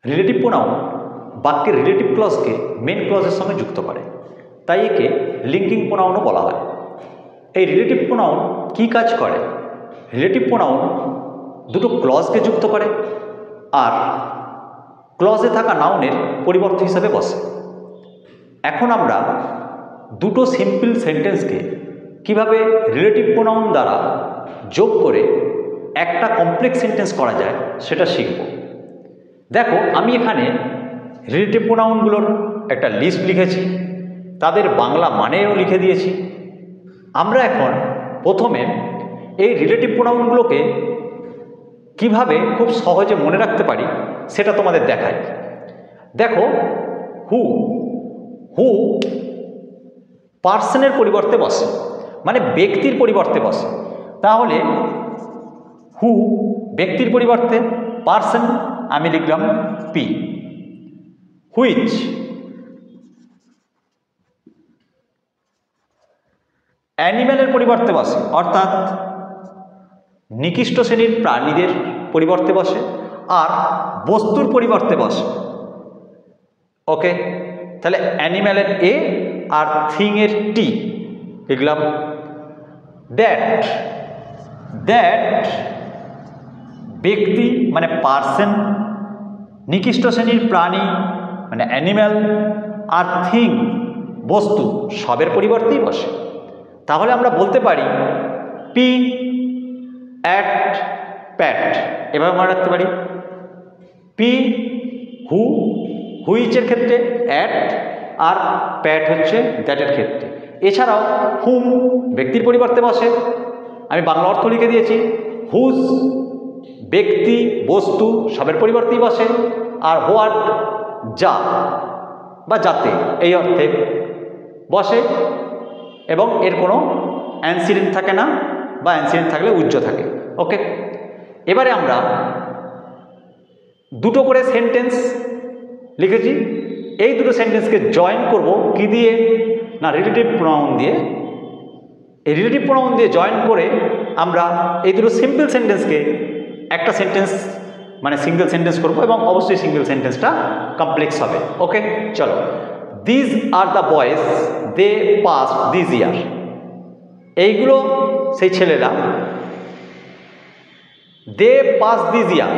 Relative pronoun বাক্যের relative ক্লজকে main ক্লজের সঙ্গে যুক্ত করে, তাই একে লিঙ্কিং প্রোনাউনও বলা হয়। এই রিলেটিভ প্রোনাউন কী কাজ করে? রিলেটিভ প্রোনাউন দুটো ক্লজকে যুক্ত করে আর ক্লজে থাকা নাউনের পরিবর্ত হিসাবে বসে। এখন আমরা দুটো সিম্পল সেন্টেন্সকে কিভাবে রিলেটিভ প্রোনাউন দ্বারা যোগ করে একটা কমপ্লেক্স সেন্টেন্স করা যায় সেটা শিখব। দেখো, আমি এখানে রিলেটিভ প্রোনাউনগুলোর একটা লিস্ট লিখেছি, তাদের বাংলা মানেও লিখে দিয়েছি। আমরা এখন প্রথমে এই রিলেটিভ প্রোনাউনগুলোকে কিভাবে খুব সহজে মনে রাখতে পারি সেটা তোমাদের দেখাই। দেখো, হু হু পার্সনের পরিবর্তে বসে, মানে ব্যক্তির পরিবর্তে বসে। তাহলে হু ব্যক্তির পরিবর্তে, পার্সন আমি লিখলাম পি। হুইচ অ্যানিম্যালের পরিবর্তে বসে, অর্থাৎ নিকৃষ্ট শ্রেণীর প্রাণীদের পরিবর্তে বসে আর বস্তুর পরিবর্তে বসে। ওকে, তাহলে অ্যানিম্যালের এ আর থিংয়ের টি লিখলাম। দ্যাট দ্যাট ব্যক্তি মানে পার্সন, নিকৃষ্ট শ্রেণীর প্রাণী মানে অ্যানিম্যাল আর থিং বস্তু সবের পরিবর্তেই বসে। তাহলে আমরা বলতে পারি পি অ্যাট প্যাট, এভাবে মনে রাখতে পারি। পি হু হুইচের ক্ষেত্রে, অ্যাট আর প্যাট হচ্ছে দ্যাটের ক্ষেত্রে। এছাড়াও হুম ব্যক্তির পরিবর্তে বসে, আমি বাংলা অর্থ লিখে দিয়েছি। হুজ ব্যক্তি বস্তু সবের পরিবর্তেই বসে। আর হোয়াট যা বা যাতে এই অর্থে বসে এবং এর কোনো অ্যান্সিডেন্ট থাকে না, বা অ্যান্সিডেন্ট থাকলে উজ্জ থাকে। ওকে, এবারে আমরা দুটো করে সেন্টেন্স লিখেছি, এই দুটো সেন্টেন্সকে জয়েন করব কি দিয়ে না রিলেটিভ প্রোনাউন দিয়ে। এই রিলেটিভ প্রোনাউন দিয়ে জয়েন করে আমরা এই দুটো সিম্পল সেন্টেন্সকে একটা সেন্টেন্স মানে সিঙ্গেল সেন্টেন্স করব এবং অবশ্যই সিঙ্গেল সেন্টেন্সটা কমপ্লেক্স হবে। ওকে, চলো। This are the boys they pass this year, এইগুলো সেই ছেলেরা। দে পাস দিস ইয়ার,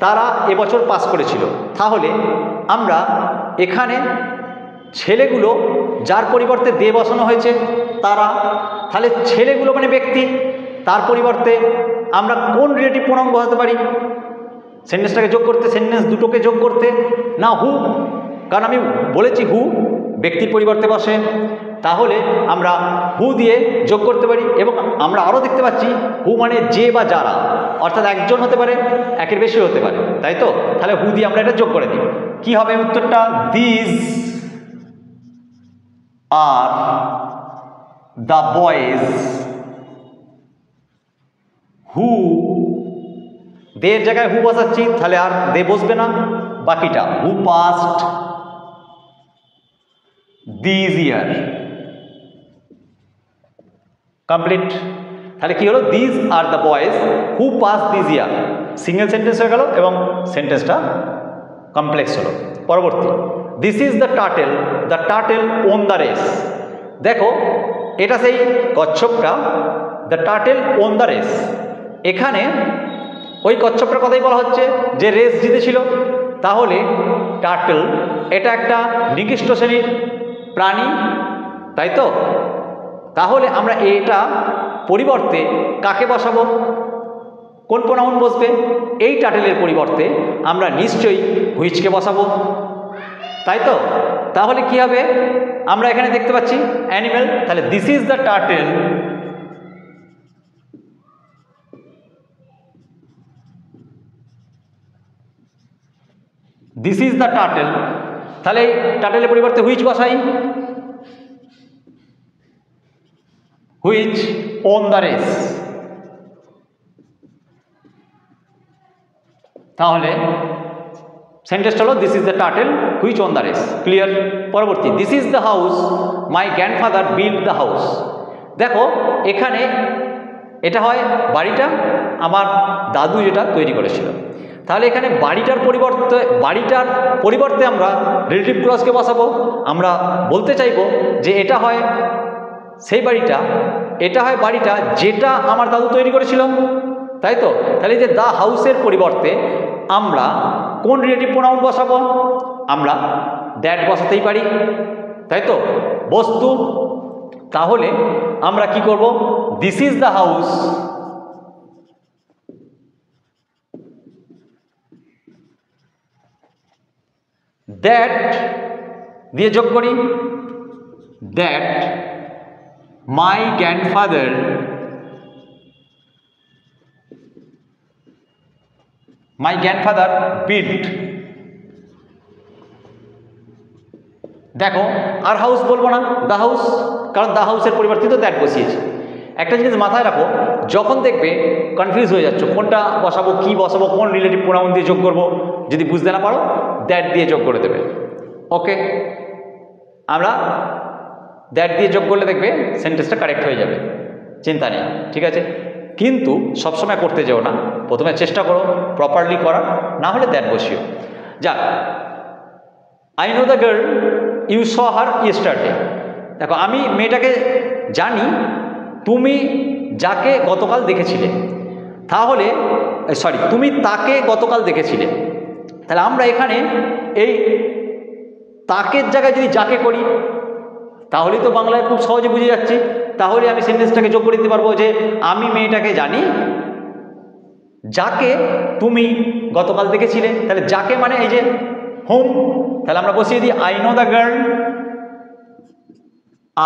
তারা এবছর পাস করেছিল। তাহলে আমরা এখানে ছেলেগুলো যার পরিবর্তে দে বসানো হয়েছে তারা, তাহলে ছেলেগুলো মানে ব্যক্তি, তার পরিবর্তে আমরা কোন রিলেটিভ প্রোনাউন বসাতে পারি? সেন্টেন্সটাকে যোগ করতে, সেন্টেন্স দুটোকে যোগ করতে, না হু, কারণ আমি বলেছি হু ব্যক্তির পরিবর্তে বসে। তাহলে আমরা হু দিয়ে যোগ করতে পারি এবং আমরা আরও দেখতে পাচ্ছি হু মানে যে বা যারা, অর্থাৎ একজন হতে পারে, একের বেশি হতে পারে, তাই তো? তাহলে হু দিয়ে আমরা এটা যোগ করে দিই। কি হবে উত্তরটা? This are the boys who, দের জায়গায় হু বসাচ্ছি, তাহলে আর দে বসবে না, বাকিটা who past this year. Complete. তাহলে কি হলো? This are the boys who pass this year, single sentence হয়ে গেল এবং সেন্টেন্সটা কমপ্লেক্স হলো। পরবর্তী, this is the turtle won the race. দেখো, এটা সেই কচ্ছপটা, the turtle won the race. এখানে ওই কচ্ছপটার কথাই বলা হচ্ছে যে রেস জিতেছিল। তাহলে টার্টেল এটা একটা নিকৃষ্ট শ্রেণীর প্রাণী, তাই তো? তাহলে আমরা এটা পরিবর্তে কাকে বসাবো? কোন প্রোনাউন বসবে? এই টার্টেলের পরিবর্তে আমরা নিশ্চয়ই হুইচকে বসাবো, তাই তো? তাহলে কি হবে? আমরা এখানে দেখতে পাচ্ছি অ্যানিম্যাল, তাহলে this is the turtle this is the turtle. তাহলে এই টার্টেলের পরিবর্তে হুইচ বসাই, হুইচ অন দ্য রেস। তাহলে সেন্টেন্সটা হলো this is the turtle which on the race. Clear? পরবর্তী, this is the house my grandfather build the house. দেখো, এখানে এটা হয় বাড়িটা আমার দাদু যেটা তৈরি করেছিল। তাহলে এখানে বাড়িটার পরিবর্তে আমরা রিলেটিভ ক্লজকে বসাবো। আমরা বলতে চাইবো যে এটা হয় সেই বাড়িটা, এটা হয় বাড়িটা যেটা আমার দাদু তৈরি করেছিল, তাই তো? তাহলে যে দ্য হাউসের পরিবর্তে আমরা কোন রিলেটিভ প্রোনাউন বসাবো? আমরা দ্যাট বসাতেই পারি, তাই তো? বস্তু, তাহলে আমরা কি করব? This is the house, that দিয়ে যোগ করি, দ্যাট মাই গ্র্যান্ডফাদার বিল্ট। দেখো আর হাউস বলবো না, দ্য হাউস, কারণ দ্য হাউসের পরিবর্তে তো দ্যাট বসিয়েছি। একটা জিনিস মাথায় রাখো, যখন দেখবে কনফিউজ হয়ে যাচ্ছ কোনটা বসাবো, কি বসাবো, কোন রিলেটিভ প্রোনাউন দিয়ে যোগ করবো, যদি বুঝতে না পারো দ্যাট দিয়ে যোগ করে দেবে। ওকে, আমরা দ্যাট দিয়ে যোগ করলে দেখবে সেন্টেন্সটা কারেক্ট হয়ে যাবে, চিন্তা নেই, ঠিক আছে? কিন্তু সবসময় করতে যেও না, প্রথমে চেষ্টা করো প্রপারলি করার, না হলে দ্যাট বসিও। যাক, I know the girl you saw her yesterday. দেখো আমি মেয়েটাকে জানি তুমি যাকে গতকাল দেখেছিলে, তাহলে তুমি তাকে গতকাল দেখেছিলে। তাহলে আমরা এখানে এই তাকের জায়গায় যদি যাকে করি তাহলেই তো বাংলায় খুব সহজে বুঝে যাচ্ছি। তাহলে আমি সেন্টেন্সটাকে যোগ করে দিতে পারবো যে আমি মেয়েটাকে জানি যাকে তুমি গতকাল দেখেছিলে। তাহলে যাকে মানে এই যে হোম, তাহলে আমরা বসিয়ে দিই I know the girl,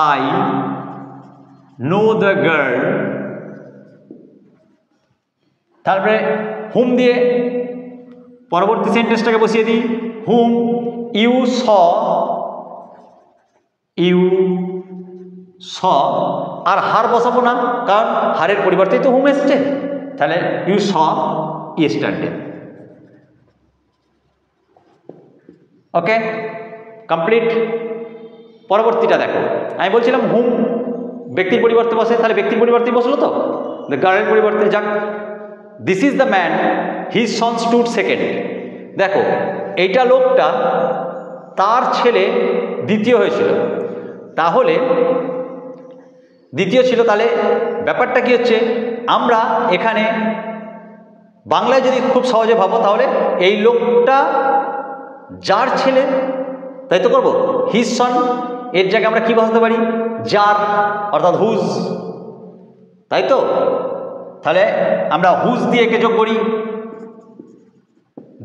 I know the girl, তারপরে হুম দিয়ে পরবর্তী সেন্টেন্সটাকে বসিয়ে দিই হুম ইউ স, আর হার বসাবো না, কারণ হারের পরিবর্তেই তো হুম এসছে। তাহলে you saw yesterday. Okay, complete. পরবর্তীটা দেখো, আমি বলছিলাম হুম ব্যক্তির পরিবর্তে বসে, তাহলে ব্যক্তির পরিবর্তে বসলো তো, দ্য গার্লের পরিবর্তে যাক, this is the man his son stood second. দেখো এইটা লোকটা, তার ছেলে দ্বিতীয় হয়েছিল, তাহলে দ্বিতীয় ছিল, তাহলে ব্যাপারটা কি হচ্ছে, আমরা এখানে বাংলায় যদি খুব সহজে ভাবো তাহলে এই লোকটা যার ছেলে, তাই তো করবো, হিজ সন, এর জায়গায় আমরা কি বসাতে পারি, যার, অর্থাৎ হুজ, তাই তো? তাহলে আমরা হুজ দিয়ে একে যোগ করি,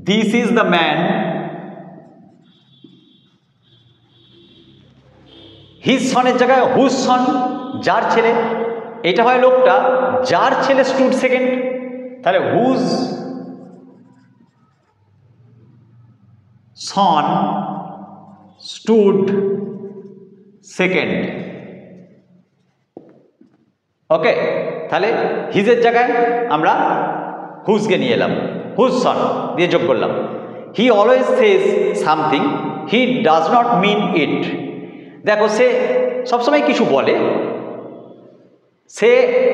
this is the man his সনের জায়গায় হুজ সন, যার ছেলে, এটা হয় লোকটা যার ছেলে স্টুড সেকেন্ড, তাহলে হুজ সন স্টুড সেকেন্ড। ওকে, তাহলে হিজের জায়গায় আমরা হুজকে নিয়ে এলাম, হুজ সন দিয়ে যোগ করলাম। He always says something he does not mean it. দেখো সে সবসময় কিছু বলে, সে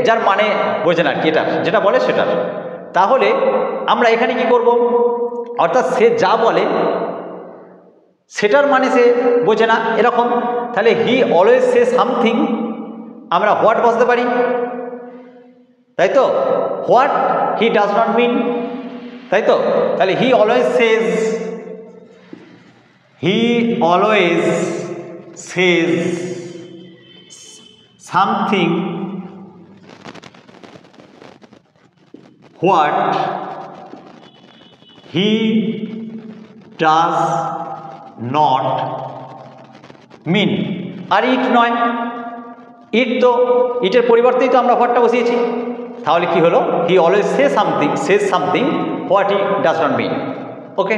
যার মানে বোঝে না আর কি, এটা যেটা বলে সেটার। তাহলে আমরা এখানে কি করব, অর্থাৎ সে যা বলে সেটার মানে সে বোঝে না, এরকম। তাহলে হি অলওয়েজ সে সামথিং, আমরা হোয়াট বসতে পারি, তাই তো? What he does not mean, তাই তো? তাহলে he always says something what he does not mean. আর ইট নয়, ইট তো ইটের পরিবর্তেই তো আমরা হোয়াটটা বসিয়েছি, তাহলে কি হলো, he always say something what he does not mean. Okay.